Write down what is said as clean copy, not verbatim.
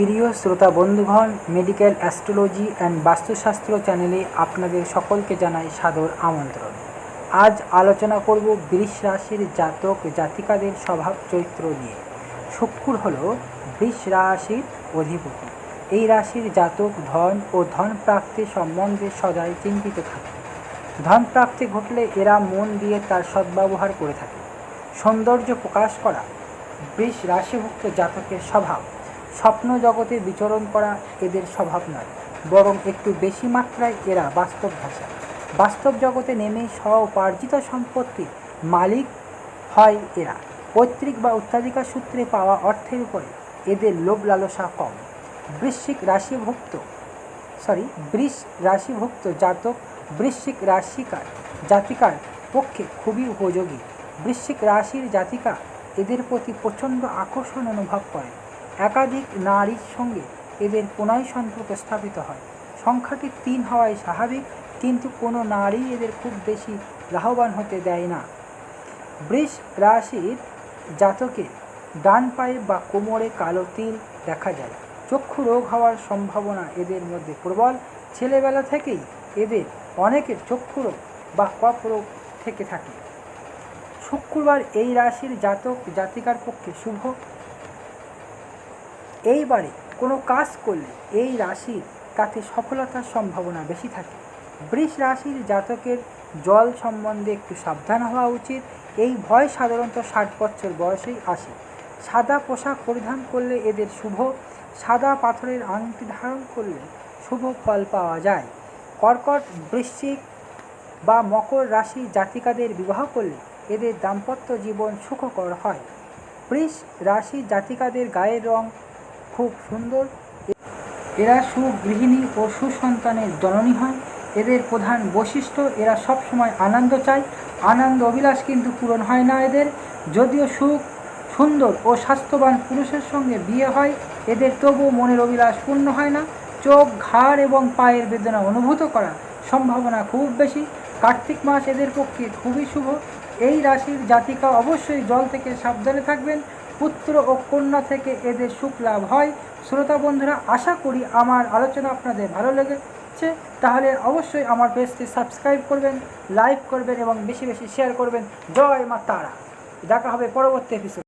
প্রিয় শ্রোতা বন্ধুগণ, মেডিকেল অ্যাস্ট্রোলজি অ্যান্ড বাস্তুশাস্ত্র চ্যানেলে আপনাদের সকলকে জানাই সাদর আমন্ত্রণ। আজ আলোচনা করব বৃষ রাশির জাতক জাতিকাদের স্বভাব চরিত্র নিয়ে। শুক্র হলো বৃষ রাশির অধিপতি। এই রাশির জাতক ধন ও ধন প্রাপ্তি সম্বন্ধে সদাই চিন্তিত থাকে। ধন প্রাপ্তি ঘটলে এরা মন দিয়ে তার সদ্ব্যবহার করে থাকে। সৌন্দর্য প্রকাশ করা বৃষ রাশিভুক্ত জাতকের স্বভাব। স্বপ্ন জগতে বিচরণ করা এদের স্বভাব নয়, বরং একটু বেশি মাত্রায় এরা বাস্তব ভাষা। বাস্তব জগতে নেমে স্ব-উপার্জিত সম্পত্তির মালিক হয় এরা। পৈতৃক বা উত্তরাধিকার সূত্রে পাওয়া অর্থের উপরে এদের লোভ লালসা কম। বৃষ রাশিভুক্ত জাতক বৃশ্চিক জাতিকার পক্ষে খুবই উপযোগী। বৃশ্চিক রাশির জাতিকা এদের প্রতি প্রচণ্ড আকর্ষণ অনুভব করে। একাধিক নারীর সঙ্গে এদের প্রণয় সম্পর্ক স্থাপিত হয়। সংখ্যাটি 3 হওয়াই স্বাভাবিক, কিন্তু কোনো নারী এদের খুব বেশি লাভবান হতে দেয় না। বৃষ রাশির জাতকে ডান পায়ে বা কোমরে কালো তিল দেখা যায়। চক্ষু রোগ হওয়ার সম্ভাবনা এদের মধ্যে প্রবল। ছেলেবেলা থেকেই এদের অনেকের চক্ষু রোগ বা কফ রোগ থেকে থাকে। শুক্রবার এই রাশির জাতক জাতিকার পক্ষে শুভ। এইবারে কোনো কাজ করলে এই রাশির তাতে সফলতার সম্ভাবনা বেশি থাকে। বৃষ রাশির জাতকের জল সম্বন্ধে একটু সাবধান হওয়া উচিত। এই ভয় সাধারণত 60 বছর বয়সেই আসে। সাদা পোশাক পরিধান করলে এদের শুভ। সাদা পাথরের আংটি ধারণ করলে শুভ ফল পাওয়া যায়। কর্কট, বৃশ্চিক বা মকর রাশির জাতিকাদের বিবাহ করলে এদের দাম্পত্য জীবন সুখকর হয়। বৃষ রাশির জাতিকাদের গায়ের রং খুব সুন্দর। এরা সুগৃহিণী ও সুসন্তানের জননী হয়। এদের প্রধান বৈশিষ্ট্য, এরা সবসময় আনন্দ চায়। আনন্দ অভিলাষ কিন্তু পূরণ হয় না এদের। যদিও সুন্দর ও স্বাস্থ্যবান পুরুষের সঙ্গে বিয়ে হয় এদের, তবুও মনের অভিলাষ পূর্ণ হয় না। চোখ, ঘাড় এবং পায়ের বেদনা অনুভূত করার সম্ভাবনা খুব বেশি। কার্তিক মাস এদের পক্ষে খুবই শুভ। এই রাশির জাতিকা অবশ্যই জল থেকে সাবধানে থাকবেন। পুত্র ও কন্যা থেকে এদের সুখ লাভ হয়। শ্রোতা বন্ধুরা, আশা করি আমার আলোচনা আপনাদের ভালো লেগেছে। তাহলে অবশ্যই আমার পেজটি সাবস্ক্রাইব করবেন, লাইক করবেন এবং বেশি বেশি শেয়ার করবেন। জয় মা তারা। দেখা হবে পরবর্তী এপিসোড।